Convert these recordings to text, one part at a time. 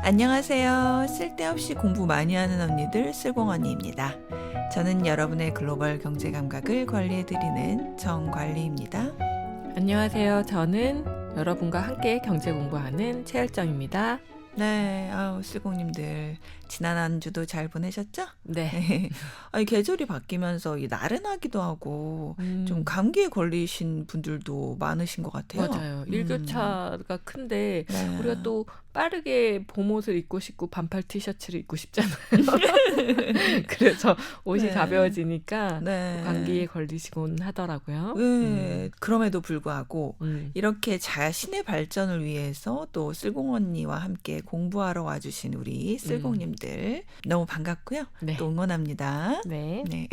안녕하세요. 쓸데없이 공부 많이 하는 언니들 쓸공언니입니다. 저는 여러분의 글로벌 경제 감각을 관리해드리는 정관리입니다. 안녕하세요. 저는 여러분과 함께 경제 공부하는 최열정입니다. 네, 쓸공님들 지난 한 주도 잘 보내셨죠? 네. 아니, 계절이 바뀌면서 이 나른하기도 하고 좀 감기에 걸리신 분들도 많으신 것 같아요. 맞아요. 일교차가 큰데 네. 우리가 또 빠르게 봄옷을 입고 싶고 반팔 티셔츠를 입고 싶잖아요. 그래서 옷이 네. 가벼워지니까 네. 감기에 걸리시곤 하더라고요. 네, 그럼에도 불구하고 이렇게 자신의 발전을 위해서 또 쓸공 언니와 함께 공부하러 와주신 우리 쓸공님들 너무 반갑고요. 네. 또 응원합니다. 네. 네.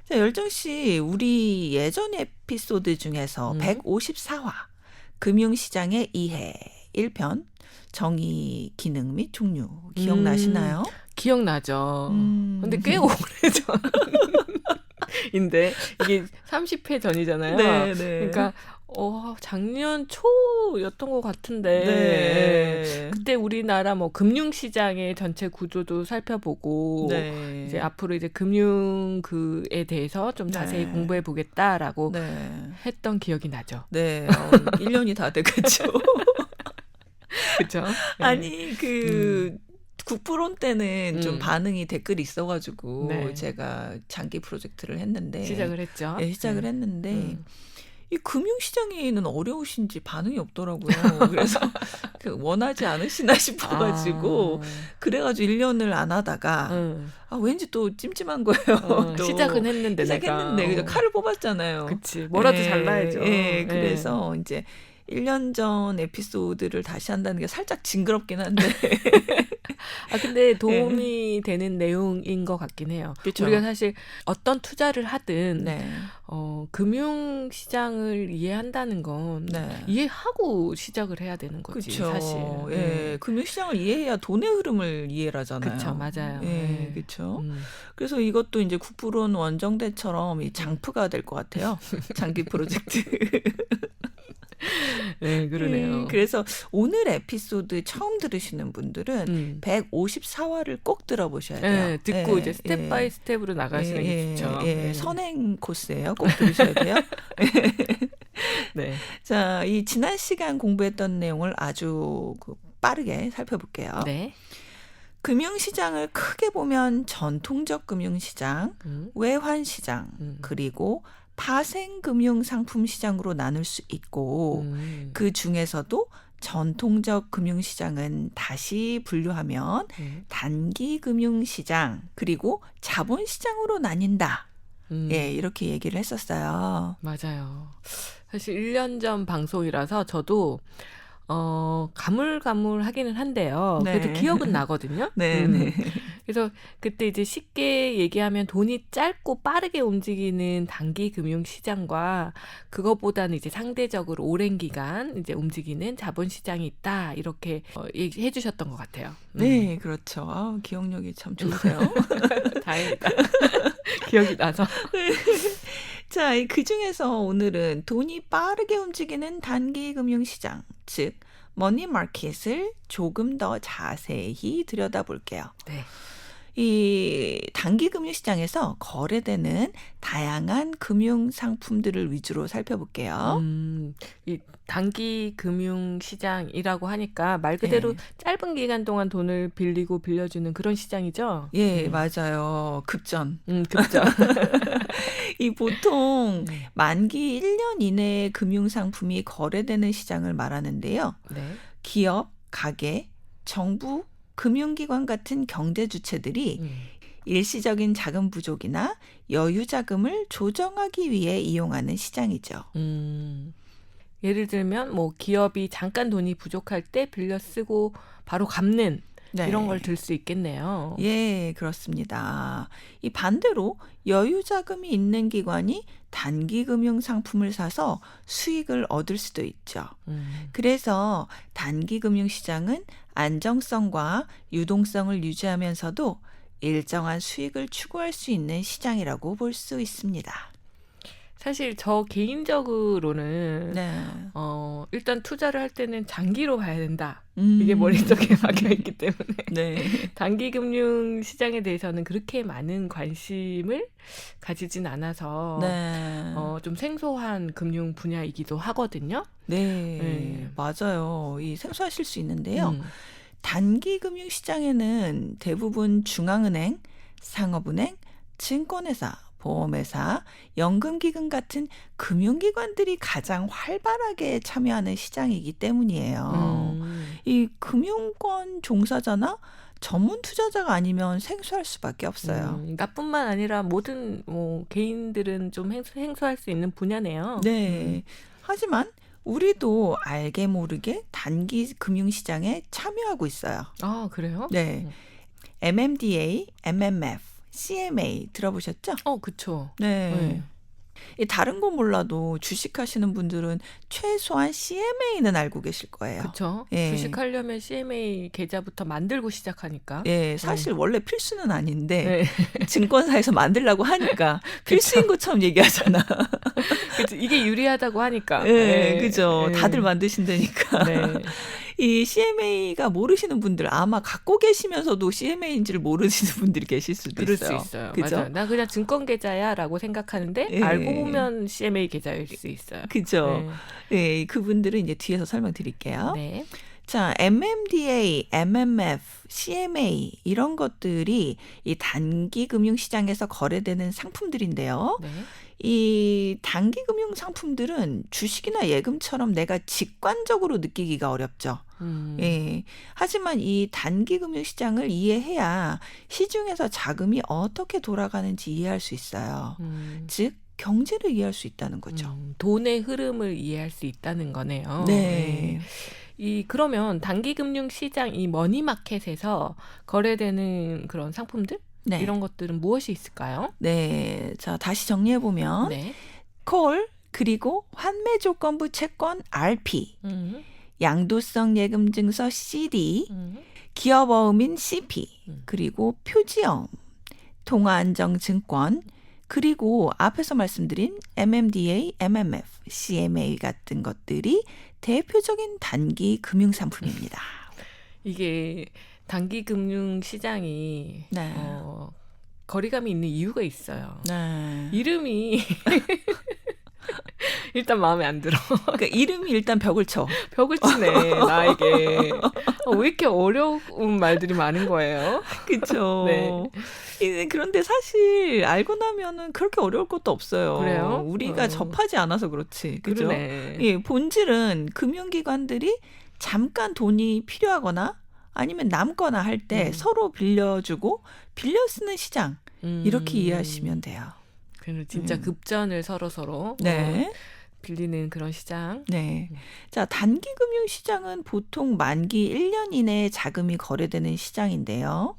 자, 열정 씨, 우리 예전 에피소드 중에서 154화 금융시장의 이해 1편 정의 기능 및 종류 기억나시나요? 기억나죠. 근데 꽤 오래전. 인데 이게 30회 전이잖아요. 네, 네. 그러니까 작년 초였던 것 같은데 네. 그때 우리나라 뭐 금융시장의 전체 구조도 살펴보고 네. 이제 앞으로 이제 금융 그에 대해서 좀 자세히 네. 공부해 보겠다라고 네. 했던 기억이 나죠. 네. 1년이 다 됐겠죠. 그렇죠? 아니 국부론 때는 좀 반응이 댓글이 있어가지고 네. 제가 장기 프로젝트를 했는데 시작을 했죠. 네, 시작을 했는데 이 금융시장에는 어려우신지 반응이 없더라고요. 그래서 원하지 않으시나 싶어가지고 그래가지고 1년을 안 하다가 왠지 또 찜찜한 거예요. 또 시작은 했는데 시작했는데 내가. 칼을 뽑았잖아요. 그치. 뭐라도 잘라야죠. 예, 그래서 이제 1년 전 에피소드를 다시 한다는 게 살짝 징그럽긴 한데. 근데 도움이 되는 내용인 것 같긴 해요. 그쵸? 우리가 사실 어떤 투자를 하든 네. 금융시장을 이해한다는 건 네. 이해하고 시작을 해야 되는 거지. 그쵸. 사실. 예, 금융시장을 이해해야 돈의 흐름을 이해하잖아요. 그렇죠, 맞아요. 예, 그렇죠. 그래서 이것도 이제 국부론 원정대처럼 이 장프가 될 것 같아요. 장기 프로젝트. 네, 그러네요. 그래서 오늘 에피소드 처음 들으시는 분들은 154화를 꼭 들어보셔야 돼요. 네, 듣고 이제 스텝 바이 스텝으로 나가시는 게 좋죠. 선행 코스예요. 꼭 들으셔야 돼요. 네. 자, 이 지난 시간 공부했던 내용을 아주 빠르게 살펴볼게요. 네. 금융시장을 크게 보면 전통적 금융시장, 외환시장, 그리고 파생금융상품시장으로 나눌 수 있고 그 중에서도 전통적 금융시장은 다시 분류하면 단기금융시장 그리고 자본시장으로 나뉜다. 예, 이렇게 얘기를 했었어요. 맞아요. 사실 1년 전 방송이라서 저도 가물가물하기는 한데요. 네. 그래도 기억은 나거든요. 네. 그래서 그때 이제 쉽게 얘기하면 돈이 짧고 빠르게 움직이는 단기 금융 시장과 그것보다는 이제 상대적으로 오랜 기간 이제 움직이는 자본 시장이 있다 이렇게 얘기해 주셨던 것 같아요. 네, 그렇죠. 기억력이 참 좋으세요. 다행이다. 기억이 나서. 자, 그 중에서 오늘은 돈이 빠르게 움직이는 단기 금융시장, 즉 머니마켓을 조금 더 자세히 들여다볼게요. 네. 이 단기 금융시장에서 거래되는 다양한 금융 상품들을 위주로 살펴볼게요. 이 단기 금융 시장이라고 하니까 말 그대로 짧은 기간 동안 돈을 빌리고 빌려주는 그런 시장이죠. 예, 맞아요. 급전. 급전. 이 보통 만기 1년 이내의 금융 상품이 거래되는 시장을 말하는데요. 네. 기업, 가게, 정부, 금융기관 같은 경제 주체들이 일시적인 자금 부족이나 여유 자금을 조정하기 위해 이용하는 시장이죠. 예를 들면 뭐 기업이 잠깐 돈이 부족할 때 빌려 쓰고 바로 갚는 이런 걸 들 수 있겠네요. 예, 그렇습니다. 이 반대로 여유 자금이 있는 기관이 단기 금융 상품을 사서 수익을 얻을 수도 있죠. 그래서 단기 금융 시장은 안정성과 유동성을 유지하면서도 일정한 수익을 추구할 수 있는 시장이라고 볼 수 있습니다. 사실 저 개인적으로는 네. 일단 투자를 할 때는 장기로 봐야 된다. 이게 머릿속에 박혀 있기 때문에 네. 단기 금융 시장에 대해서는 그렇게 많은 관심을 가지진 않아서 네. 좀 생소한 금융 분야이기도 하거든요. 네. 네. 맞아요. 이 생소하실 수 있는데요. 음. 단기 금융 시장에는 대부분 중앙은행, 상업은행, 증권회사, 보험회사, 연금기금 같은 금융기관들이 가장 활발하게 참여하는 시장이기 때문이에요. 이 금융권 종사자나 전문 투자자가 아니면 생소할 수밖에 없어요. 나뿐만 아니라 모든 개인들은 좀 생소할 수 있는 분야네요. 네. 하지만 우리도 알게 모르게 단기 금융시장에 참여하고 있어요. 아, 그래요? 네. MMDA, MMF, CMA 들어보셨죠? 그쵸. 네. 네. 이 다른 거 몰라도 주식하시는 분들은 최소한 CMA는 알고 계실 거예요. 그쵸. 예. 주식하려면 CMA 계좌부터 만들고 시작하니까. 예, 사실 원래 필수는 아닌데 네. 증권사에서 만들라고 하니까 필수인 것처럼 얘기하잖아. 그쵸. 이게 유리하다고 하니까. 예, 그죠. 예. 다들 만드신다니까. 네. 이 CMA가 모르시는 분들 아마 갖고 계시면서도 CMA인지를 모르시는 분들이 계실 수도 그럴 있어요. 수 있어요. 그죠? 맞아요. 나 그냥 증권 계좌야라고 생각하는데 예. 알고 보면 CMA 계좌일 수 있어요. 그죠. 네, 그분들은 이제 뒤에서 설명드릴게요. 네. 자, MMDA, MMF, CMA 이런 것들이 이 단기 금융 시장에서 거래되는 상품들인데요. 네. 이 단기 금융 상품들은 주식이나 예금처럼 내가 직관적으로 느끼기가 어렵죠. 예. 하지만 이 단기 금융 시장을 이해해야 시중에서 자금이 어떻게 돌아가는지 이해할 수 있어요. 즉 경제를 이해할 수 있다는 거죠. 돈의 흐름을 이해할 수 있다는 거네요. 네. 그러면 단기 금융 시장 이 머니마켓에서 거래되는 그런 상품들 네. 이런 것들은 무엇이 있을까요? 네. 자, 다시 정리해 보면 네. 콜 그리고 환매 조건부 채권 RP, 양도성 예금 증서 CD, 기업 어음인 CP, 그리고 표지어음, 통화안정증권, 그리고 앞에서 말씀드린 MMDA, MMF, CMA 같은 것들이 대표적인 단기 금융 상품입니다. 이게 단기 금융 시장이 네. 거리감이 있는 이유가 있어요. 네. 이름이 일단 마음에 안 들어. 그러니까 이름이 일단 벽을 쳐. 벽을 치네, 나에게. 왜 이렇게 어려운 말들이 많은 거예요? 그렇죠. 네. 그런데 사실 알고 나면은 그렇게 어려울 것도 없어요. 그래요? 우리가 접하지 않아서 그렇지. 그죠? 그러네. 예, 본질은 금융기관들이 잠깐 돈이 필요하거나 아니면 남거나 할 때 서로 빌려주고 빌려 쓰는 시장 이렇게 이해하시면 돼요. 진짜 급전을 서로 네. 빌리는 그런 시장. 네. 자, 단기 금융 시장은 보통 만기 1년 이내에 자금이 거래되는 시장인데요.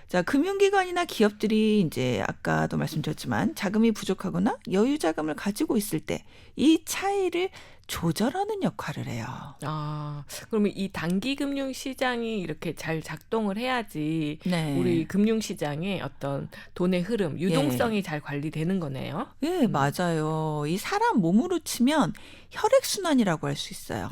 자, 금융기관이나 기업들이 이제 아까도 말씀드렸지만 자금이 부족하거나 여유 자금을 가지고 있을 때 이 차이를 조절하는 역할을 해요. 그러면 이 단기 금융 시장이 이렇게 잘 작동을 해야지 네. 우리 금융 시장의 어떤 돈의 흐름, 유동성이 잘 관리되는 거네요. 네, 맞아요. 이 사람 몸으로 치면 혈액순환이라고 할 수 있어요.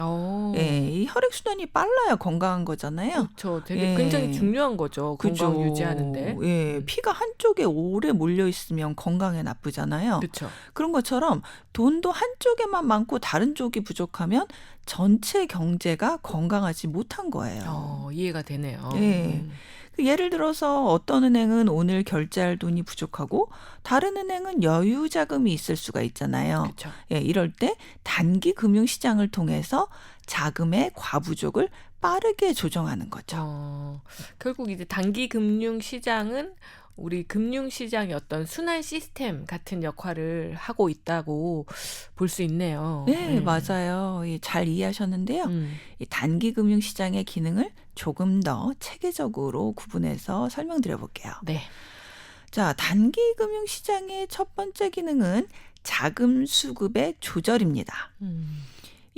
예, 이 혈액순환이 빨라야 건강한 거잖아요. 그렇죠. 되게 굉장히 중요한 거죠. 건강 그죠. 유지하는데. 예, 피가 한쪽에 오래 몰려 있으면 건강에 나쁘잖아요. 그렇죠. 그런 것처럼 돈도 한쪽에만 많고 다른 쪽이 부족하면 전체 경제가 건강하지 못한 거예요. 이해가 되네요. 예. 예를 들어서 어떤 은행은 오늘 결제할 돈이 부족하고 다른 은행은 여유 자금이 있을 수가 있잖아요. 그렇죠. 예, 이럴 때 단기 금융 시장을 통해서 자금의 과부족을 빠르게 조정하는 거죠. 결국 이제 단기 금융 시장은 우리 금융 시장의 어떤 순환 시스템 같은 역할을 하고 있다고 볼 수 있네요. 네, 맞아요. 잘 이해하셨는데요. 이 단기 금융 시장의 기능을 조금 더 체계적으로 구분해서 설명드려 볼게요. 네. 자, 단기 금융 시장의 첫 번째 기능은 자금 수급의 조절입니다.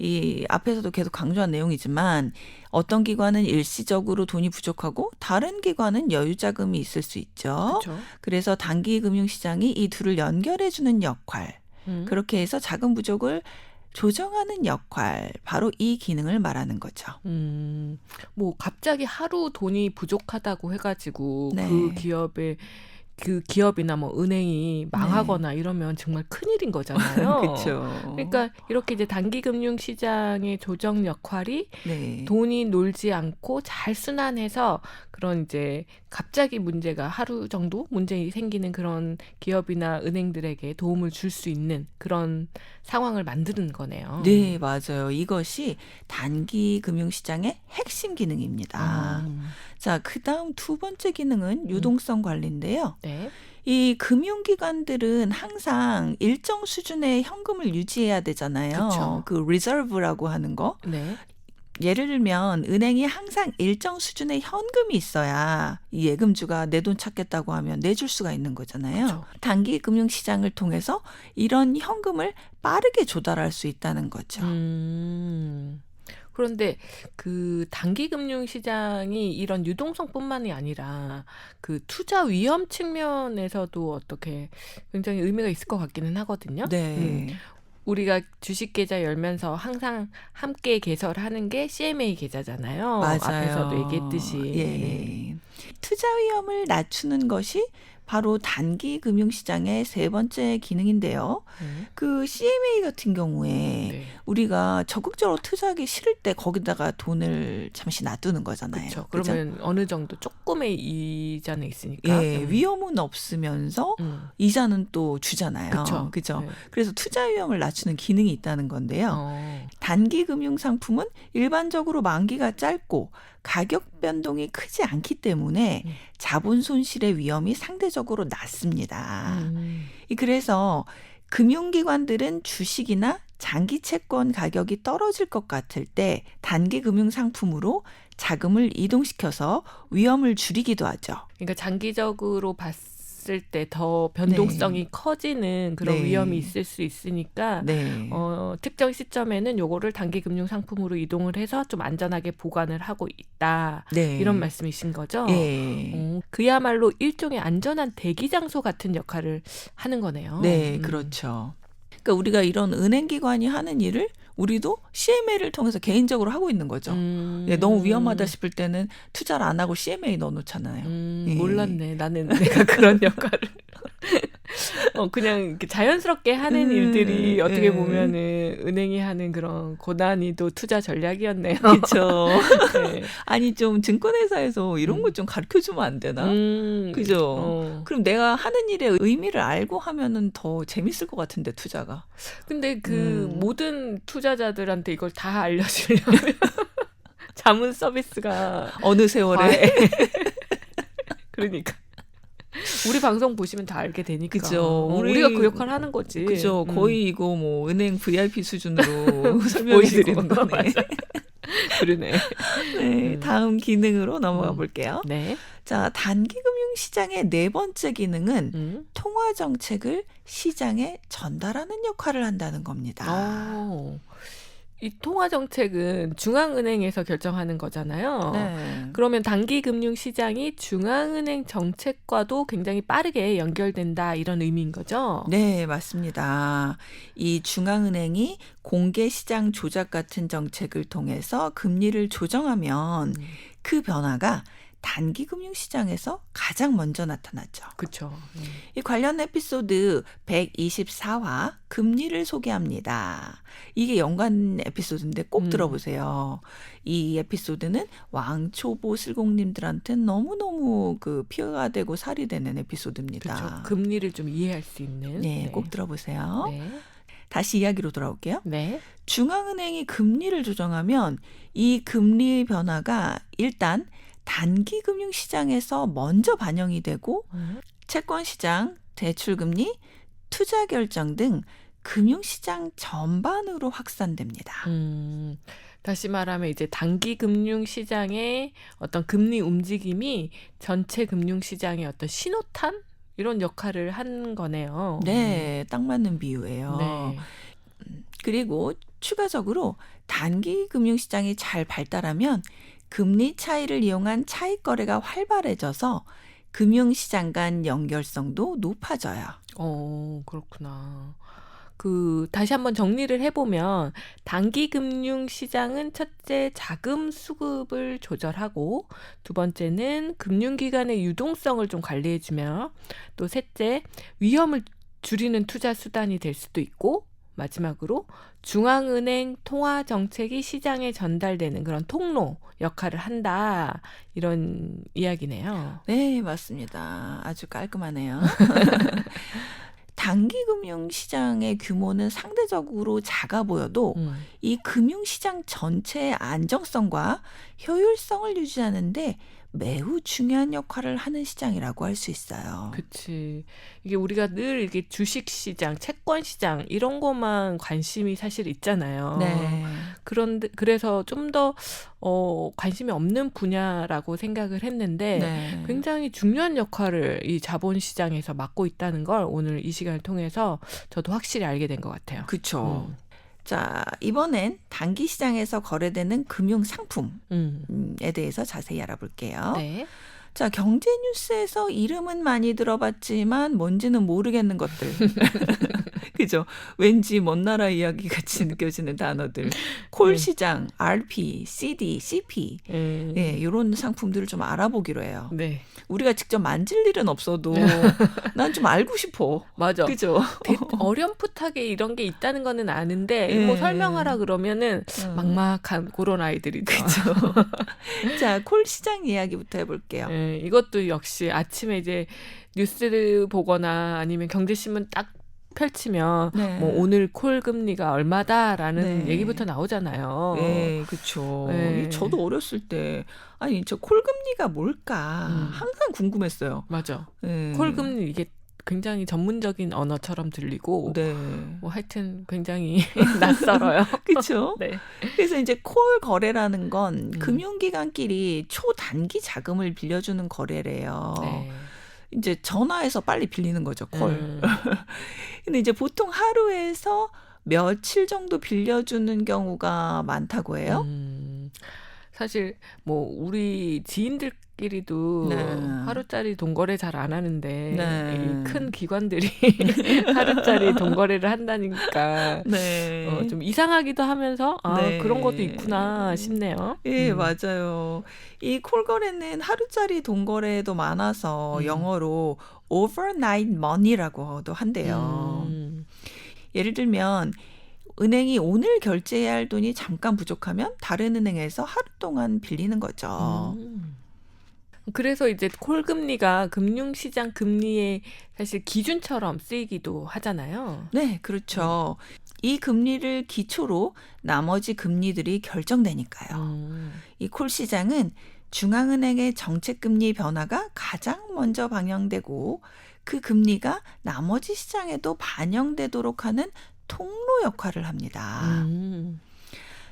이 앞에서도 계속 강조한 내용이지만 어떤 기관은 일시적으로 돈이 부족하고 다른 기관은 여유 자금이 있을 수 있죠. 그렇죠. 그래서 단기 금융 시장이 이 둘을 연결해 주는 역할. 그렇게 해서 자금 부족을 조정하는 역할, 바로 이 기능을 말하는 거죠. 뭐 갑자기 하루 돈이 부족하다고 해가지고 네. 그 기업이나 뭐 은행이 망하거나 이러면 정말 큰일인 거잖아요. 그렇죠. 그러니까 이렇게 이제 단기금융시장의 조정 역할이 네. 돈이 놀지 않고 잘 순환해서 그런 이제 갑자기 문제가 하루 정도 문제 생기는 그런 기업이나 은행들에게 도움을 줄 수 있는 그런 상황을 만드는 거네요. 네, 맞아요. 이것이 단기 금융시장의 핵심 기능입니다. 자, 그다음 두 번째 기능은 유동성 관리인데요. 네. 이 금융기관들은 항상 일정 수준의 현금을 유지해야 되잖아요. 그쵸. 그 리저브라고 하는 거. 네. 예를 들면 은행이 항상 일정 수준의 현금이 있어야 이 예금주가 내 돈 찾겠다고 하면 내줄 수가 있는 거잖아요. 그쵸. 단기 금융시장을 통해서 이런 현금을 빠르게 조달할 수 있다는 거죠. 그런데 그 단기 금융 시장이 이런 유동성뿐만이 아니라 그 투자 위험 측면에서도 어떻게 굉장히 의미가 있을 것 같기는 하거든요. 네. 우리가 주식 계좌 열면서 항상 함께 개설하는 게 CMA 계좌잖아요. 맞아요. 앞에서도 얘기했듯이. 예. 투자 위험을 낮추는 것이 바로 단기 금융시장의 세 번째 기능인데요. 그 CMA 같은 경우에 네. 우리가 적극적으로 투자하기 싫을 때 거기다가 돈을 잠시 놔두는 거잖아요. 그렇죠. 그죠? 그러면 어느 정도 조금의 이자는 있으니까. 예, 위험은 없으면서 이자는 또 주잖아요. 그쵸. 그죠? 네. 그래서 투자 위험을 낮추는 기능이 있다는 건데요. 단기 금융 상품은 일반적으로 만기가 짧고 가격 변동이 크지 않기 때문에 자본 손실의 위험이 상대적으로 낮습니다. 그래서 금융기관들은 주식이나 장기 채권 가격이 떨어질 것 같을 때 단기 금융 상품으로 자금을 이동시켜서 위험을 줄이기도 하죠. 그러니까 장기적으로 봤을 때 더 변동성이 커지는 그런 네. 위험이 있을 수 있으니까 네. 특정 시점에는 요거를 단기 금융 상품으로 이동을 해서 좀 안전하게 보관을 하고 있다. 네. 이런 말씀이신 거죠? 예. 그야말로 일종의 안전한 대기 장소 같은 역할을 하는 거네요. 네, 그렇죠. 그러니까 우리가 이런 은행기관이 하는 일을 우리도 CMA를 통해서 개인적으로 하고 있는 거죠. 예, 너무 위험하다 싶을 때는 투자를 안 하고 CMA 넣어놓잖아요. 예. 몰랐네. 나는 내가 그런 역할을. 그냥 이렇게 자연스럽게 하는 일들이 어떻게 보면은 은행이 하는 그런 고난이도 투자 전략이었네요. 그렇죠. 네. 아니 좀 증권회사에서 이런 거 좀 가르쳐주면 안 되나? 그죠? 그럼 내가 하는 일의 의미를 알고 하면은 더 재밌을 것 같은데 투자가. 근데 그 모든 투자자들한테 이걸 다 알려주려면 자문 서비스가 어느 세월에. 그러니까. 우리 방송 보시면 다 알게 되니까. 그죠. 우리가 그 역할을 하는 거지. 그죠. 거의 이거 뭐 은행 VIP 수준으로 설명해 드리는 거네. 그러네. 네, 다음 기능으로 넘어가 볼게요. 네. 자, 단기금융시장의 네 번째 기능은 통화정책을 시장에 전달하는 역할을 한다는 겁니다. 이 통화정책은 중앙은행에서 결정하는 거잖아요. 네. 그러면 단기금융시장이 중앙은행 정책과도 굉장히 빠르게 연결된다 이런 의미인 거죠? 네, 맞습니다. 이 중앙은행이 공개시장 조작 같은 정책을 통해서 금리를 조정하면 그 변화가 단기금융시장에서 가장 먼저 나타났죠. 그렇죠. 이 관련 에피소드 124화 금리를 소개합니다. 이게 연관 에피소드인데 꼭 들어보세요. 이 에피소드는 왕초보 슬공님들한테 너무너무 그 피해가 되고 살이 되는 에피소드입니다. 그렇죠. 금리를 좀 이해할 수 있는. 네, 꼭 들어보세요. 네. 다시 이야기로 돌아올게요. 네. 중앙은행이 금리를 조정하면 이 금리 변화가 일단 단기 금융시장에서 먼저 반영이 되고 채권시장, 대출금리, 투자결정 등 금융시장 전반으로 확산됩니다. 다시 말하면 이제 단기 금융시장의 어떤 금리 움직임이 전체 금융시장의 어떤 신호탄? 이런 역할을 한 거네요. 네, 딱 맞는 비유예요. 네. 그리고 추가적으로 단기 금융시장이 잘 발달하면 금리 차이를 이용한 차익 거래가 활발해져서 금융시장 간 연결성도 높아져요. 그렇구나. 다시 한번 정리를 해보면 단기 금융 시장은 첫째 자금 수급을 조절하고 두 번째는 금융기관의 유동성을 좀 관리해주며 또 셋째 위험을 줄이는 투자 수단이 될 수도 있고 마지막으로 중앙은행 통화 정책이 시장에 전달되는 그런 통로 역할을 한다. 이런 이야기네요. 네, 맞습니다. 아주 깔끔하네요. 단기 금융 시장의 규모는 상대적으로 작아 보여도 이 금융 시장 전체의 안정성과 효율성을 유지하는데 매우 중요한 역할을 하는 시장이라고 할 수 있어요. 그치. 이게 우리가 늘 이게 주식 시장, 채권 시장 이런 것만 관심이 사실 있잖아요. 네. 그래서 좀 더 관심이 없는 분야라고 생각을 했는데 네. 굉장히 중요한 역할을 이 자본 시장에서 맡고 있다는 걸 오늘 이 시간을 통해서 저도 확실히 알게 된 것 같아요. 그렇죠. 자, 이번엔 단기 시장에서 거래되는 금융 상품에 대해서 자세히 알아볼게요. 네. 자, 경제 뉴스에서 이름은 많이 들어봤지만 뭔지는 모르겠는 것들. 그죠? 왠지 먼 나라 이야기 같이 느껴지는 단어들. 콜 시장, RP, CD, CP. 네, 이런 상품들을 좀 알아보기로 해요. 네. 우리가 직접 만질 일은 없어도 난 좀 알고 싶어. 맞아. 그죠? 어렴풋하게 이런 게 있다는 거는 아는데 네. 뭐 설명하라 그러면은 막막한 그런 아이들이 그죠? 자, 콜 시장 이야기부터 해볼게요. 네, 이것도 역시 아침에 이제 뉴스 보거나 아니면 경제신문 딱 펼치면 네. 뭐 오늘 콜 금리가 얼마다라는 네. 얘기부터 나오잖아요. 네, 그렇죠. 네. 저도 어렸을 때 아니 저 콜 금리가 뭘까 항상 궁금했어요. 맞아. 네. 콜 금리 이게 굉장히 전문적인 언어처럼 들리고 네. 뭐 하여튼 굉장히 낯설어요. 그렇죠. 네. 그래서 이제 콜 거래라는 건 금융기관끼리 초단기 자금을 빌려주는 거래래요. 네. 이제 전화해서 빨리 빌리는 거죠, 콜. 근데 이제 보통 하루에서 며칠 정도 빌려주는 경우가 많다고 해요. 사실 뭐 우리 지인들끼리도 네. 하루짜리 돈거래 잘 안 하는데 네. 이 큰 기관들이 하루짜리 돈거래를 한다니까 네. 좀 이상하기도 하면서 네. 그런 것도 있구나 싶네요. 예, 맞아요. 이 콜 거래는 하루짜리 돈 거래도 많아서 영어로 overnight money라고도 한대요. 예를 들면 은행이 오늘 결제해야 할 돈이 잠깐 부족하면 다른 은행에서 하루 동안 빌리는 거죠. 그래서 이제 콜 금리가 금융시장 금리의 사실 기준처럼 쓰이기도 하잖아요. 네, 그렇죠. 이 금리를 기초로 나머지 금리들이 결정되니까요. 이 콜 시장은 중앙은행의 정책금리 변화가 가장 먼저 반영되고 그 금리가 나머지 시장에도 반영되도록 하는 통로 역할을 합니다.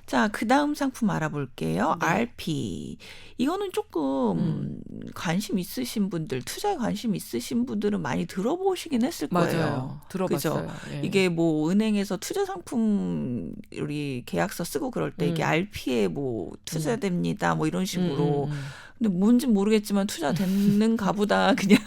자, 그 다음 상품 알아볼게요. 네. RP. 이거는 조금 관심 있으신 분들, 투자에 관심 있으신 분들은 많이 들어보시긴 했을 거예요. 맞아요. 들어봤어요. 예. 이게 뭐 은행에서 투자 상품 우리 계약서 쓰고 그럴 때 이게 RP에 뭐 투자됩니다. 뭐 이런 식으로. 근데 뭔지 모르겠지만 투자 됐는가 보다 그냥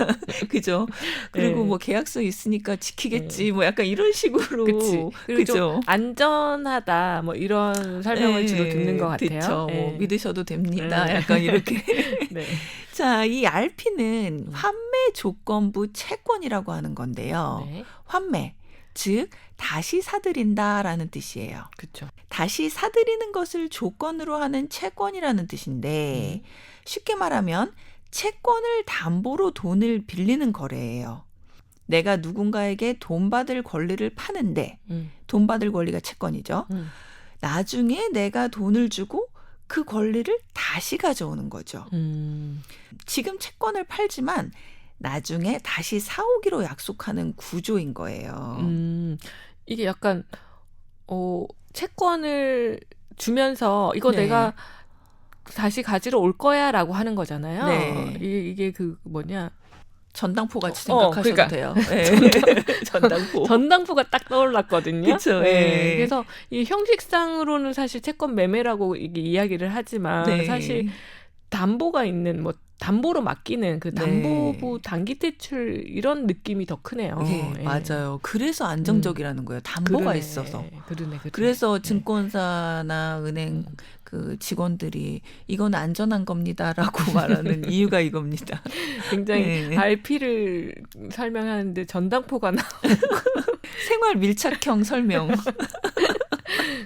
그죠. 그리고 네. 뭐 계약서 있으니까 지키겠지. 뭐 약간 이런 식으로. 그치. 그리고 그죠. 좀 안전하다 뭐 이런 설명을 주로 듣는 것 같아요. 그렇죠. 뭐 예. 믿으셔도 됩니다. 네. 약간 이렇게. 네. 자, 이 RP는 환매 조건부 채권이라고 하는 건데요. 네. 환매, 즉 다시 사들인다라는 뜻이에요. 그렇죠. 다시 사들이는 것을 조건으로 하는 채권이라는 뜻인데 쉽게 말하면 채권을 담보로 돈을 빌리는 거래예요. 내가 누군가에게 돈 받을 권리를 파는데 돈 받을 권리가 채권이죠. 나중에 내가 돈을 주고 그 권리를 다시 가져오는 거죠. 지금 채권을 팔지만 나중에 다시 사오기로 약속하는 구조인 거예요. 이게 약간 채권을 주면서 이거 네. 내가 다시 가지러 올 거야라고 하는 거잖아요. 네. 이게 그 뭐냐 전당포 같이 생각하셔도 그러니까. 돼요. 네. 전당포. 전당포가 딱 떠올랐거든요. 그쵸, 네. 예. 그래서 이 형식상으로는 사실 채권 매매라고 이게 이야기를 하지만 네. 사실 담보가 있는 뭐 담보로 맡기는 그 네. 담보부 단기 대출 이런 느낌이 더 크네요. 예, 예. 맞아요. 그래서 안정적이라는 거예요. 담보가 그러네. 있어서. 그러네. 그래서 네. 증권사나 은행 그 직원들이 이건 안전한 겁니다라고 말하는 이유가 이겁니다. 굉장히 네. RP를 설명하는데 전당포가 나. 생활 밀착형 설명.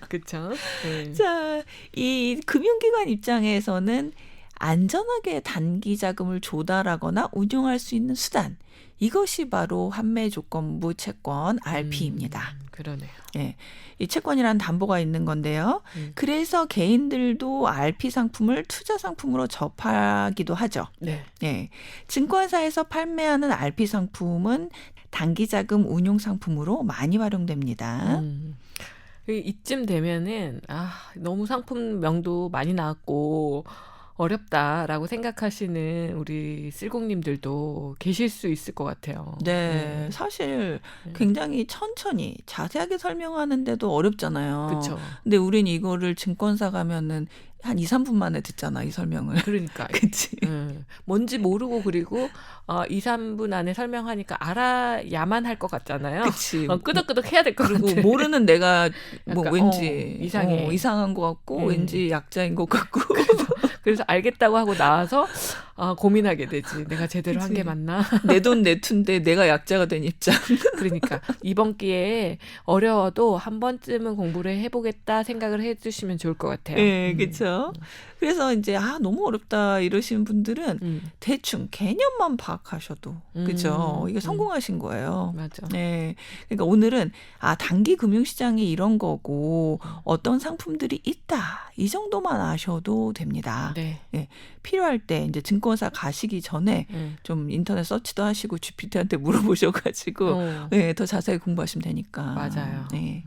그렇죠. 네. 자, 이 금융기관 입장에서는 안전하게 단기 자금을 조달하거나 운용할 수 있는 수단. 이것이 바로 환매 조건부 채권 RP입니다. 그러네요. 예. 이 채권이란 담보가 있는 건데요. 그래서 개인들도 RP 상품을 투자 상품으로 접하기도 하죠. 네. 예. 증권사에서 판매하는 RP 상품은 단기 자금 운용 상품으로 많이 활용됩니다. 이쯤 되면은 너무 상품명도 많이 나왔고 어렵다라고 생각하시는 우리 쓸공님들도 계실 수 있을 것 같아요. 네, 사실 굉장히 천천히 자세하게 설명하는데도 어렵잖아요. 그렇죠. 근데 우린 이거를 증권사 가면은 한 2, 3분 만에 듣잖아, 이 설명을. 그러니까. 그치? 뭔지 모르고 그리고 2, 3분 안에 설명하니까 알아야만 할 것 같잖아요. 그치. 끄덕끄덕 해야 될 것 같아. 그리고 모르는 내가 뭐 약간, 왠지 이상해. 이상한 것 같고 왠지 약자인 것 같고. 그래서 알겠다고 하고 나와서 고민하게 되지. 내가 제대로 한 게 맞나? 내 돈 내 투인데 내가 약자가 된 입장. 그러니까 이번 기회에 어려워도 한 번쯤은 공부를 해보겠다 생각을 해주시면 좋을 것 같아요. 네, 그렇죠. 그래서 이제 너무 어렵다 이러시는 분들은 대충 개념만 파악하셔도 그죠. 이게 성공하신 거예요. 맞아. 네, 그러니까 오늘은 단기 금융시장이 이런 거고 어떤 상품들이 있다 이 정도만 아셔도 됩니다. 네. 네, 필요할 때 이제 증권사 가시기 전에 좀 인터넷 서치도 하시고 GPT한테 물어보셔가지고 네, 더 자세히 공부하시면 되니까. 맞아요. 네.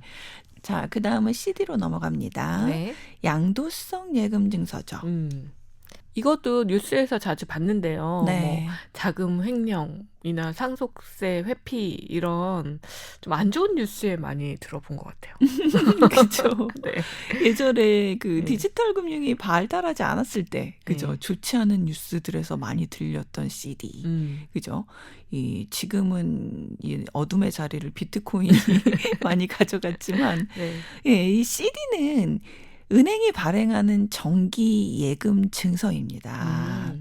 자, 그 다음은 CD로 넘어갑니다. 네. 양도성 예금 증서죠. 이것도 뉴스에서 자주 봤는데요. 네. 뭐 자금 횡령이나 상속세 회피 이런 좀 안 좋은 뉴스에 많이 들어본 것 같아요. 그렇죠. 네. 예전에 그 디지털 금융이 발달하지 않았을 때, 그죠? 좋지 않은 뉴스들에서 많이 들렸던 CD, 그죠? 지금은 이 어둠의 자리를 비트코인이 많이 가져갔지만, 네. 예, 이 CD는 은행이 발행하는 정기 예금 증서입니다.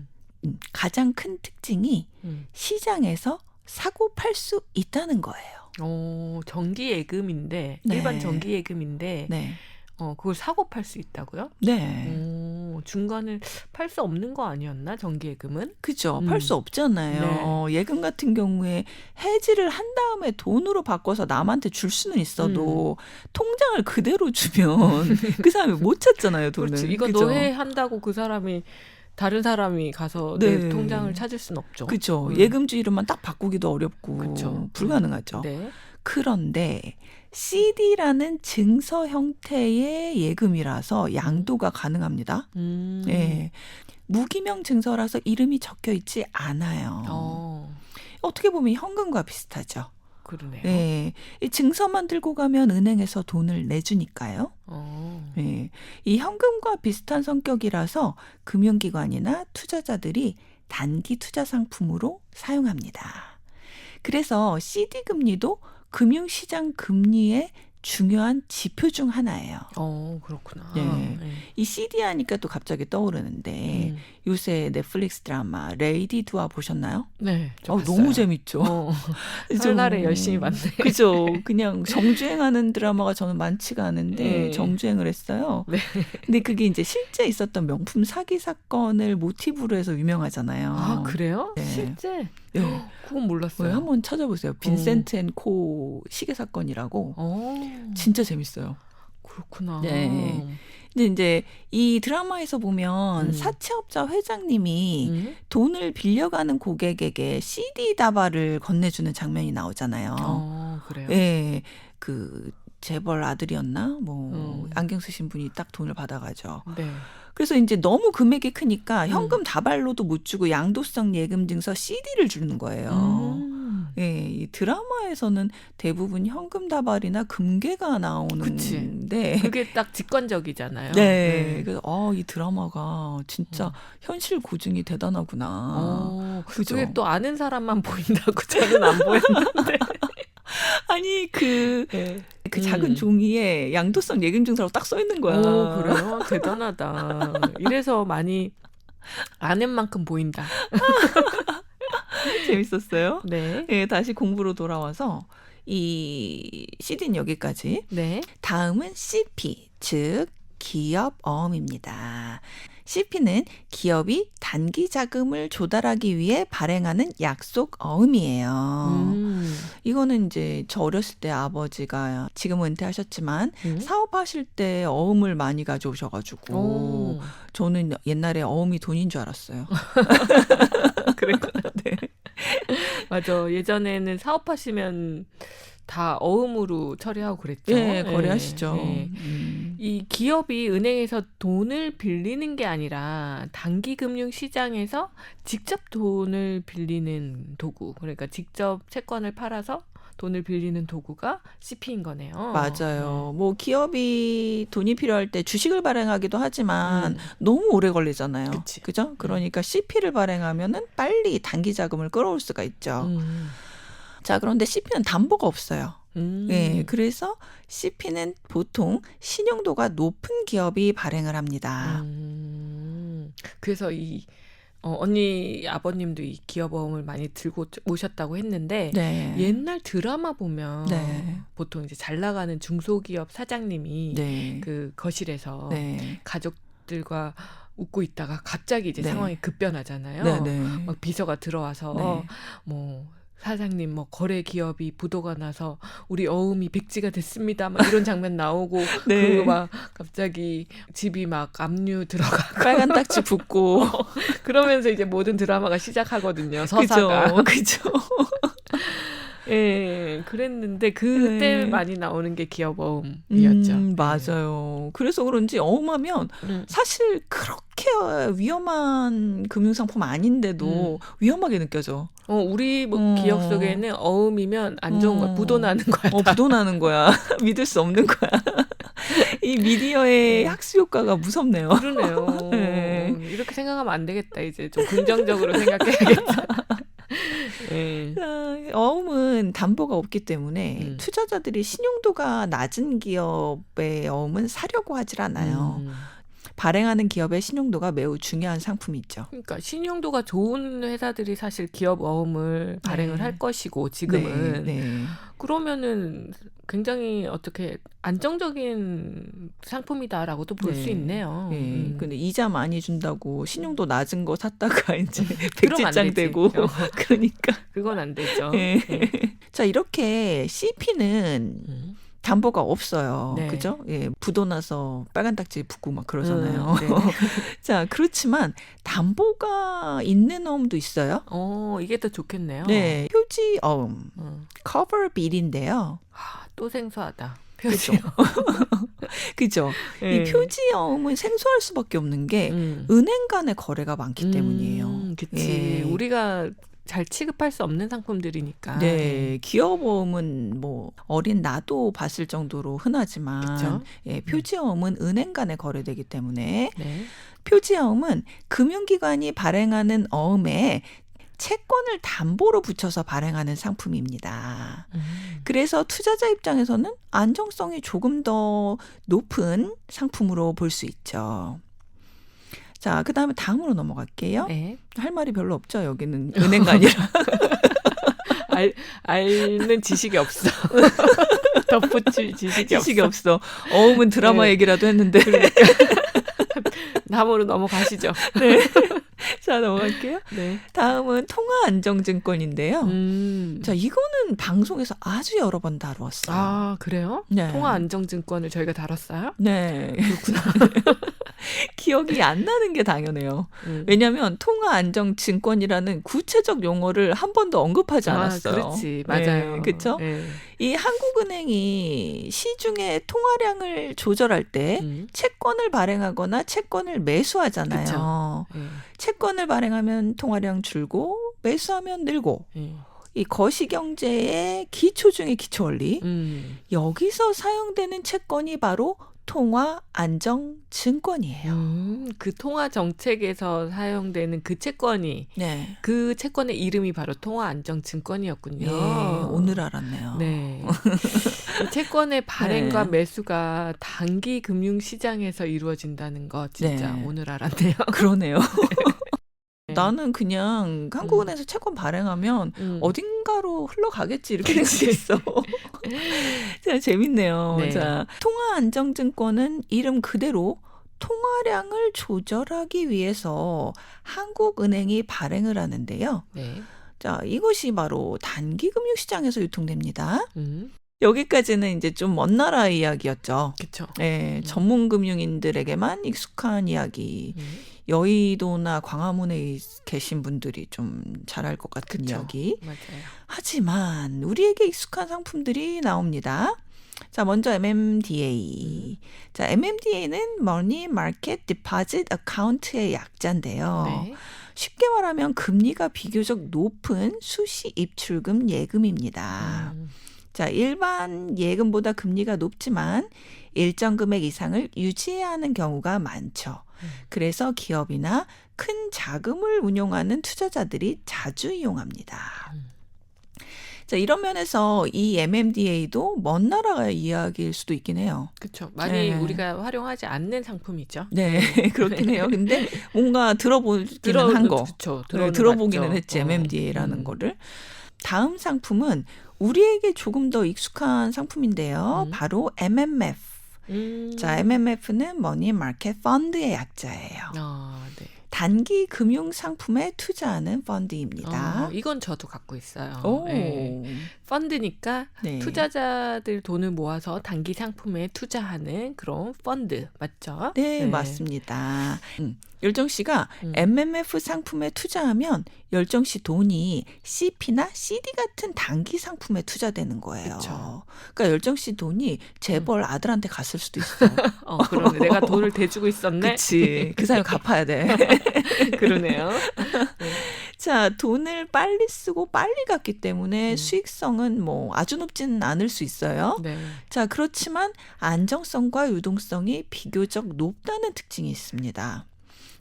가장 큰 특징이 시장에서 사고 팔 수 있다는 거예요. 정기 예금인데 네. 일반 정기 예금인데 네. 그걸 사고 팔 수 있다고요? 네. 중간에 팔 수 없는 거 아니었나? 정기 예금은? 그죠. 팔 수 없잖아요. 예금 같은 경우에 해지를 한 다음에 돈으로 바꿔서 남한테 줄 수는 있어도 통장을 그대로 주면 그 사람이 못 찾잖아요, 돈을. 그렇지. 이거 그죠? 너해 한다고 그 사람이 다른 사람이 가서 내 통장을 찾을 수는 없죠. 그렇죠. 예금주 이름만 딱 바꾸기도 어렵고 그쵸. 불가능하죠. 네. 그런데 CD라는 증서 형태의 예금이라서 양도가 가능합니다. 네. 무기명 증서라서 이름이 적혀 있지 않아요. 어떻게 보면 현금과 비슷하죠. 그러네요. 네. 이 증서만 들고 가면 은행에서 돈을 내주니까요. 네. 이 현금과 비슷한 성격이라서 금융기관이나 투자자들이 단기 투자 상품으로 사용합니다. 그래서 CD 금리도 금융시장 금리의 중요한 지표 중 하나예요. 그렇구나. 네. 이 CD 하니까 또 갑자기 떠오르는데 요새 넷플릭스 드라마 레이디 두아 보셨나요? 네. 너무 재밌죠. 설날에 열심히 봤네. 그죠. 그냥 정주행하는 드라마가 저는 많지가 않은데 정주행을 했어요. 네. 근데 그게 이제 실제 있었던 명품 사기 사건을 모티브로 해서 유명하잖아요. 그래요? 네. 실제? 네. 그건 몰랐어요. 한번 찾아보세요. 빈센트 앤 코 시계 사건이라고. 진짜 재밌어요. 그렇구나. 네. 근데 이제 이 드라마에서 보면 사채업자 회장님이 돈을 빌려가는 고객에게 CD 다발을 건네주는 장면이 나오잖아요. 그래요? 네. 그 재벌 아들이었나 뭐 음. 안경 쓰신 분이 딱 돈을 받아가죠. 네. 그래서 이제 너무 금액이 크니까 현금 다발로도 못 주고 양도성 예금 증서 CD를 주는 거예요. 예, 이 드라마에서는 대부분 현금 다발이나 금괴가 나오는데 그게 딱 직관적이잖아요. 네. 그래서 이 드라마가 진짜 현실 고증이 대단하구나. 그죠? 그게 또 아는 사람만 보인다고 저는 안 보였는데. 아니 그 작은 종이에 양도성 예금 증서라고 딱 써 있는 거야. 오, 그래요? 대단하다. 이래서 많이 아는 만큼 보인다. 재밌었어요. 네. 예, 다시 공부로 돌아와서 이 CD는 여기까지. 네. 다음은 CP, 즉 기업 어음입니다. CP는 기업이 단기 자금을 조달하기 위해 발행하는 약속 어음이에요. 이거는 이제 저 어렸을 때 아버지가 지금은 은퇴하셨지만 사업하실 때 어음을 많이 가져오셔가지고 저는 옛날에 어음이 돈인 줄 알았어요. 그랬구나. 네. 맞아. 예전에는 사업하시면 다 어음으로 처리하고 그랬죠. 네, 거래하시죠. 네. 이 기업이 은행에서 돈을 빌리는 게 아니라 단기 금융 시장에서 직접 돈을 빌리는 도구. 그러니까 직접 채권을 팔아서 돈을 빌리는 도구가 CP인 거네요. 맞아요. 뭐 기업이 돈이 필요할 때 주식을 발행하기도 하지만 너무 오래 걸리잖아요. 그치. 그죠? 그러니까 CP를 발행하면은 빨리 단기 자금을 끌어올 수가 있죠. 자, 그런데 CP는 담보가 없어요. 네, 그래서 CP는 보통 신용도가 높은 기업이 발행을 합니다. 그래서 이 언니 아버님도 이 기업어음을 많이 들고 오셨다고 했는데 네. 옛날 드라마 보면 네. 보통 이제 잘 나가는 중소기업 사장님이 네. 그 거실에서 네. 가족들과 웃고 있다가 갑자기 이제 네. 상황이 급변하잖아요. 네, 네. 막 비서가 들어와서 네. 뭐 사장님 뭐 거래 기업이 부도가 나서 우리 어음이 백지가 됐습니다. 막 이런 장면 나오고 네. 그리고 막 갑자기 집이 막 압류 들어가고 빨간 딱지 붙고 그러면서 이제 모든 드라마가 시작하거든요. 서사가. 그죠. 예, 그랬는데 그때 네. 많이 나오는 게 기업 어음이었죠. 맞아요. 그래서 그런지 어음하면 사실 그렇게 위험한 금융상품 아닌데도 위험하게 느껴져. 우리 뭐 기억 속에는 어음이면 안 좋은 거야. 부도나는 거야. 부도나는 거야. 믿을 수 없는 거야. 이 미디어의 학습 효과가 무섭네요. 그러네요. 네. 이렇게 생각하면 안 되겠다. 이제 좀 긍정적으로 생각해야겠다. 네. 어음은 담보가 없기 때문에 투자자들이 신용도가 낮은 기업의 어음은 사려고 하질 않아요. 발행하는 기업의 신용도가 매우 중요한 상품이죠. 그러니까 신용도가 좋은 회사들이 사실 기업 어음을 발행을 할 것이고 지금은 그러면은 굉장히 어떻게 안정적인 상품이다라고도 볼 수 있네요. 근데 이자 많이 준다고 신용도 낮은 거 샀다가 이제 백지장 되고 그러니까 그건 안 되죠. 자, 이렇게 CP는 담보가 없어요. 네. 그죠? 예, 부도나서 빨간 딱지 붙고 막 그러잖아요. 네. 자, 그렇지만 담보가 있는 어음도 있어요. 이게 더 좋겠네요. 네, 표지 어음, cover bid인데요. 또 생소하다. 표지. 그죠? 이 표지 어음은 생소할 수밖에 없는 게 은행 간의 거래가 많기 때문이에요. 그치. 우리가 잘 취급할 수 없는 상품들이니까. 네, 기업어음은 뭐 어린 나도 봤을 정도로 흔하지만 표지어음은 은행 간에 거래되기 때문에 표지어음은 금융기관이 발행하는 어음에 채권을 담보로 붙여서 발행하는 상품입니다. 그래서 투자자 입장에서는 안정성이 조금 더 높은 상품으로 볼 수 있죠. 자, 그 다음에 다음으로 넘어갈게요. 네. 할 말이 별로 없죠. 여기는 은행가 아니라. 알는 지식이 없어. 덧붙일 지식이 없어. 어음은 드라마 얘기라도 했는데. 그러니까. 다음으로 넘어가시죠. 네. 자, 넘어갈게요. 네. 다음은 통화안정증권인데요. 자, 이거는 방송에서 아주 여러 번 다루었어요. 아, 그래요? 네. 통화안정증권을 저희가 다뤘어요? 네. 그렇구나. 기억이 안 나는 게 당연해요. 음. 왜냐하면 통화안정증권이라는 구체적 용어를 한 번도 언급하지 않았어요. 그렇지. 맞아요. 그렇죠? 예. 이 한국은행이 시중의 통화량을 조절할 때 채권을 발행하거나 채권을 매수하잖아요. 예. 채권을 발행하면 통화량 줄고 매수하면 늘고 예. 이 거시경제의 기초 중의 기초 원리. 여기서 사용되는 채권이 바로 통화안정증권이에요. 그 통화 정책에서 사용되는 그 채권이 네. 그 채권의 이름이 바로 통화안정증권이었군요. 예, 오늘 알았네요. 네. 이 채권의 발행과 네. 매수가 단기 금융시장에서 이루어진다는 거 진짜 네. 오늘 알았네요. 그러네요. 네. 나는 그냥 한국은행에서 채권 발행하면 어딘가로 흘러가겠지 이렇게 생각했어. 자, 재밌네요. 네. 자, 통화안정증권은 이름 그대로 통화량을 조절하기 위해서 한국은행이 발행을 하는데요. 네. 자, 이것이 바로 단기 금융시장에서 유통됩니다. 여기까지는 이제 좀 먼 나라 이야기였죠. 그렇죠. 네, 전문 금융인들에게만 익숙한 이야기. 여의도나 광화문에 계신 분들이 좀 잘할 것 같은 그쵸. 이야기. 맞아요. 하지만 우리에게 익숙한 상품들이 나옵니다. 자, 먼저 MMDA. 자, MMDA는 Money Market Deposit Account의 약자인데요. 네. 쉽게 말하면 금리가 비교적 높은 수시 입출금 예금입니다. 자, 일반 예금보다 금리가 높지만 일정 금액 이상을 유지해야 하는 경우가 많죠. 그래서 기업이나 큰 자금을 운용하는 투자자들이 자주 이용합니다. 자, 이런 면에서 이 MMDA도 먼 나라 이야기일 수도 있긴 해요. 그렇죠. 많이 네. 우리가 활용하지 않는 상품이죠. 네, 그렇긴 해요. 근데 뭔가 들어보기는 한 거. 그렇죠. 들어보기는 했지, MMDA라는 거를. 다음 상품은 우리에게 조금 더 익숙한 상품인데요. 바로 MMF. 자, MMF는 Money Market Fund의 약자예요. 네. 단기 금융 상품에 투자하는 펀드입니다. 이건 저도 갖고 있어요. 오. 네. 펀드니까 네. 투자자들 돈을 모아서 단기 상품에 투자하는 그런 펀드 맞죠? 네, 맞습니다. 열정 씨가 MMF 상품에 투자하면 열정 씨 돈이 CP나 CD 같은 단기 상품에 투자되는 거예요. 그쵸. 그러니까 열정 씨 돈이 재벌 아들한테 갔을 수도 있어. 그러네. 내가 돈을 대주고 있었네. 그치. 그 사람 갚아야 돼. 그러네요. 자, 돈을 빨리 쓰고 빨리 갚기 때문에 수익성은 뭐 아주 높지는 않을 수 있어요. 네. 자, 그렇지만 안정성과 유동성이 비교적 높다는 특징이 있습니다.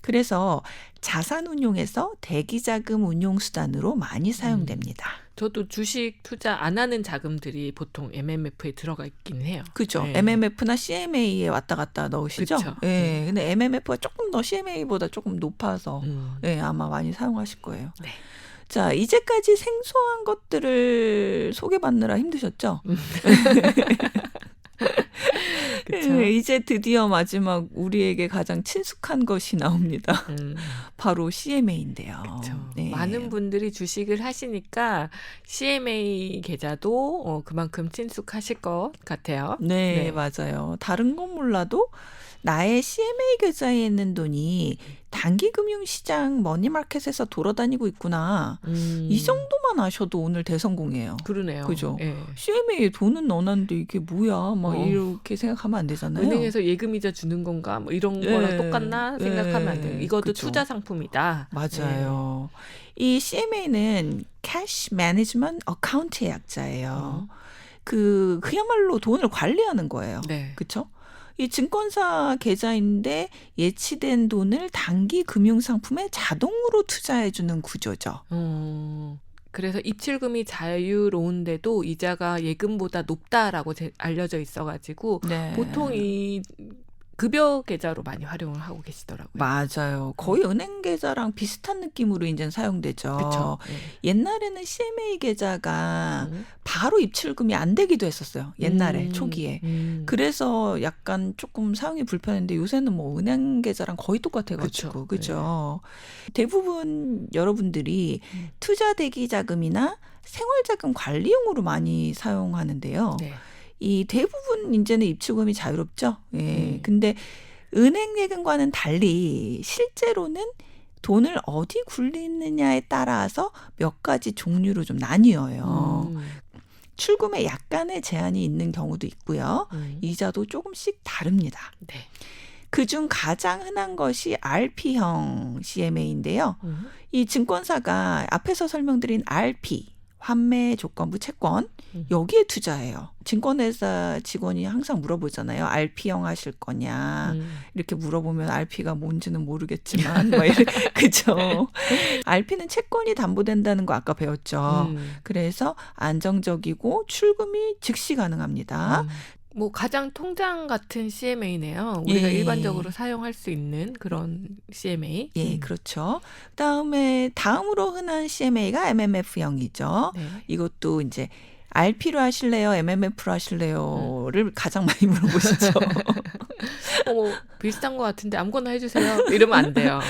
그래서 자산 운용에서 대기자금 운용 수단으로 많이 사용됩니다. 저도 주식 투자 안 하는 자금들이 보통 MMF에 들어가 있긴 해요. 그죠. 네. MMF나 CMA에 왔다 갔다 넣으시죠. 그쵸. 예. 근데 MMF가 조금 더 CMA보다 조금 높아서 예, 아마 많이 사용하실 거예요. 네. 자, 이제까지 생소한 것들을 소개받느라 힘드셨죠? 그쵸. 이제 드디어 마지막 우리에게 가장 친숙한 것이 나옵니다. 바로 CMA인데요. 그쵸. 네. 많은 분들이 주식을 하시니까 CMA 계좌도 그만큼 친숙하실 것 같아요. 네, 맞아요. 다른 건 몰라도 나의 CMA 계좌에 있는 돈이 단기 금융시장 머니마켓에서 돌아다니고 있구나. 이 정도만 아셔도 오늘 대성공이에요. 그러네요. 그죠? 예. CMA에 돈은 넣어놨는데 이게 뭐야? 막 이렇게 생각하면 안 되잖아요. 은행에서 예금이자 주는 건가? 뭐 이런 거랑 똑같나 생각하면 안 돼요. 이것도 그죠. 투자 상품이다. 맞아요. 이 CMA는 Cash Management Account의 약자예요. 그야말로 돈을 관리하는 거예요. 네. 그렇죠? 이 증권사 계좌인데 예치된 돈을 단기 금융상품에 자동으로 투자해주는 구조죠. 그래서 입출금이 자유로운데도 이자가 예금보다 높다라고 알려져 있어가지고 네. 보통 이 급여 계좌로 많이 활용을 하고 계시더라고요. 맞아요. 거의 은행 계좌랑 비슷한 느낌으로 이제 사용되죠. 그렇죠. 옛날에는 CMA 계좌가 바로 입출금이 안 되기도 했었어요. 옛날에 초기에. 그래서 약간 조금 사용이 불편했는데 요새는 뭐 은행 계좌랑 거의 똑같아가지고 그죠. 대부분 여러분들이 투자 대기 자금이나 생활자금 관리용으로 많이 사용하는데요. 네. 이 대부분 이제는 입출금이 자유롭죠. 예. 근데 은행 예금과는 달리 실제로는 돈을 어디 굴리느냐에 따라서 몇 가지 종류로 좀 나뉘어요. 출금에 약간의 제한이 있는 경우도 있고요. 이자도 조금씩 다릅니다. 네. 그중 가장 흔한 것이 RP형 CMA인데요. 이 증권사가 앞에서 설명드린 RP, 환매 조건부 채권, 여기에 투자해요. 증권회사 직원이 항상 물어보잖아요. RP형 하실 거냐. 이렇게 물어보면 RP가 뭔지는 모르겠지만, 그죠. RP는 채권이 담보된다는 거 아까 배웠죠. 그래서 안정적이고 출금이 즉시 가능합니다. 뭐 가장 통장 같은 CMA네요. 우리가 일반적으로 사용할 수 있는 그런 CMA. 예, 그렇죠. 다음으로 흔한 CMA가 MMF형이죠. 네. 이것도 이제 RP로 하실래요? MMF로 하실래요?를 가장 많이 물어보시죠. 비슷한 것 같은데 아무거나 해주세요. 이러면 안 돼요.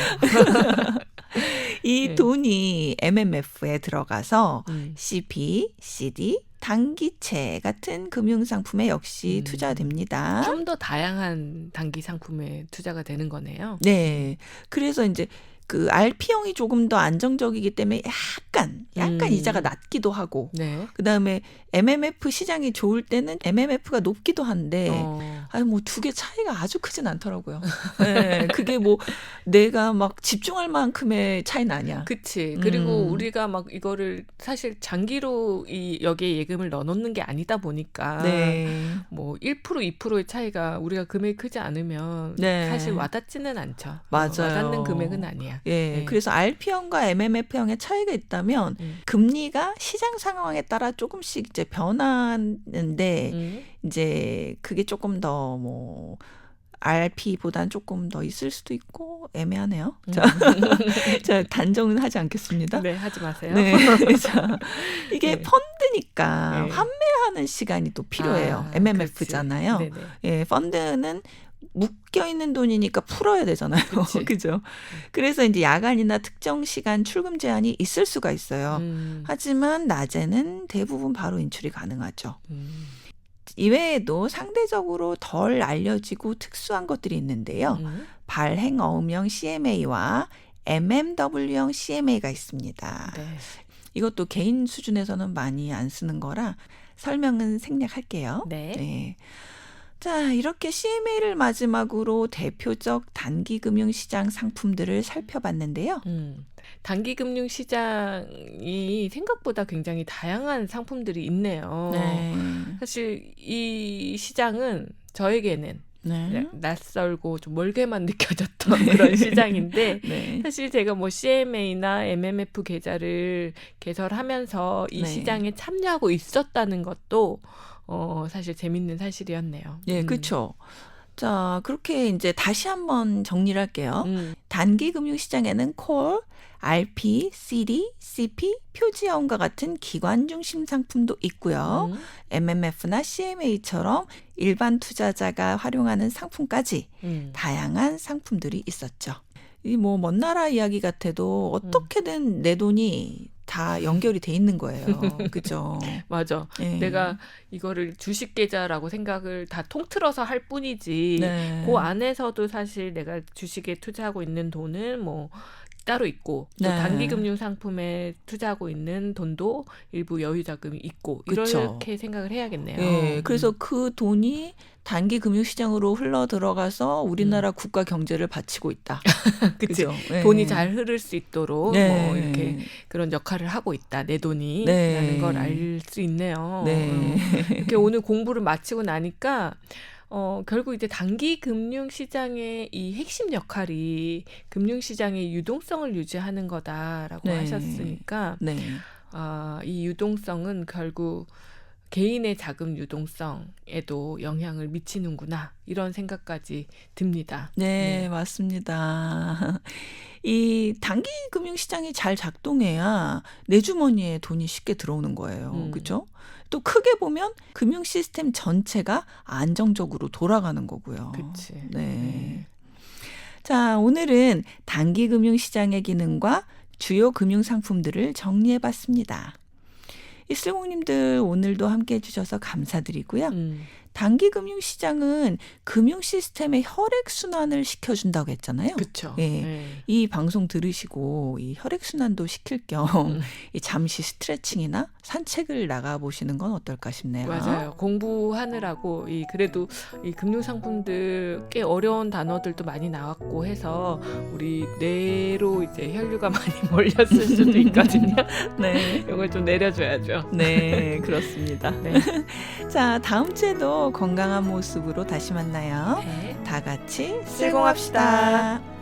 이 돈이 MMF에 들어가서 CP, CD, 단기채 같은 금융상품에 역시 투자됩니다. 좀 더 다양한 단기 상품에 투자가 되는 거네요. 네. 그래서 이제 그 RP형이 조금 더 안정적이기 때문에 약간 이자가 낮기도 하고, 네. 그다음에 MMF 시장이 좋을 때는 MMF가 높기도 한데, 뭐 두 개 차이가 아주 크진 않더라고요. 네, 그게 뭐 내가 막 집중할 만큼의 차이는 아니야. 그치. 그리고 우리가 막 이거를 사실 장기로 여기에 예금을 넣어놓는 게 아니다 보니까, 뭐 1%, 2%의 차이가 우리가 금액이 크지 않으면 사실 와닿지는 않죠. 맞아요. 와닿는 금액은 아니야. 예, 그래서 RP형과 MMF형의 차이가 있다면 금리가 시장 상황에 따라 조금씩 이제 변하는데 이제 그게 조금 더 뭐 RP보단 조금 더 있을 수도 있고 애매하네요. 자, 단정은 하지 않겠습니다. 네, 하지 마세요. 네. 자, 이게 펀드니까 환매하는 시간이 또 필요해요. MMF잖아요. 예, 펀드는 묶여 있는 돈이니까 풀어야 되잖아요. 그죠? 그래서 이제 야간이나 특정 시간 출금 제한이 있을 수가 있어요. 하지만 낮에는 대부분 바로 인출이 가능하죠. 이외에도 상대적으로 덜 알려지고 특수한 것들이 있는데요. 발행어음형 CMA와 MMW형 CMA가 있습니다. 네. 이것도 개인 수준에서는 많이 안 쓰는 거라 설명은 생략할게요. 네. 자, 이렇게 CMA를 마지막으로 대표적 단기금융시장 상품들을 살펴봤는데요. 단기금융시장이 생각보다 굉장히 다양한 상품들이 있네요. 사실 이 시장은 저에게는 낯설고 좀 멀게만 느껴졌던 그런 시장인데 사실 제가 뭐 CMA나 MMF 계좌를 개설하면서 이 시장에 참여하고 있었다는 것도 사실 재밌는 사실이었네요. 예, 그렇죠. 자, 그렇게 이제 다시 한번 정리를 할게요. 단기 금융 시장에는 콜, RP, CD, CP, 표지연과 같은 기관 중심 상품도 있고요. MMF나 CMA처럼 일반 투자자가 활용하는 상품까지 다양한 상품들이 있었죠. 이 뭐 먼 나라 이야기 같아도 어떻게든 내 돈이 다 연결이 돼 있는 거예요. 그죠? 맞아. 내가 이거를 주식 계좌라고 생각을 다 통틀어서 할 뿐이지 그 안에서도 사실 내가 주식에 투자하고 있는 돈은 뭐 따로 있고 또 단기 금융 상품에 투자하고 있는 돈도 일부 여유 자금이 있고 이렇게 생각을 해야겠네요. 네, 그래서 그 돈이 단기 금융 시장으로 흘러 들어가서 우리나라 국가 경제를 받치고 있다. 그렇죠. 돈이 잘 흐를 수 있도록 뭐 이렇게 그런 역할을 하고 있다. 내 돈이라는 걸 알 수 있네요. 이렇게 오늘 공부를 마치고 나니까 결국 이제 단기 금융시장의 이 핵심 역할이 금융시장의 유동성을 유지하는 거다라고 하셨으니까 이 유동성은 결국 개인의 자금 유동성에도 영향을 미치는구나 이런 생각까지 듭니다. 네, 맞습니다. 이 단기 금융시장이 잘 작동해야 내 주머니에 돈이 쉽게 들어오는 거예요. 그렇죠? 또 크게 보면 금융 시스템 전체가 안정적으로 돌아가는 거고요. 그치. 자, 오늘은 단기 금융 시장의 기능과 주요 금융 상품들을 정리해 봤습니다. 이 슬공님들 오늘도 함께 해주셔서 감사드리고요. 단기 금융 시장은 금융 시스템의 혈액 순환을 시켜준다고 했잖아요. 그렇죠. 예. 네. 이 방송 들으시고 이 혈액 순환도 시킬 겸 이 잠시 스트레칭이나 산책을 나가 보시는 건 어떨까 싶네요. 맞아요. 공부하느라고 그래도 이 금융 상품들 꽤 어려운 단어들도 많이 나왔고 해서 우리 뇌로 이제 혈류가 많이 몰렸을 수도 있거든요. 네. 이걸 좀 내려줘야죠. 네, 그렇습니다. 네. 자, 다음 주에도 건강한 모습으로 다시 만나요. 네. 다 같이 실공합시다. 실공합시다.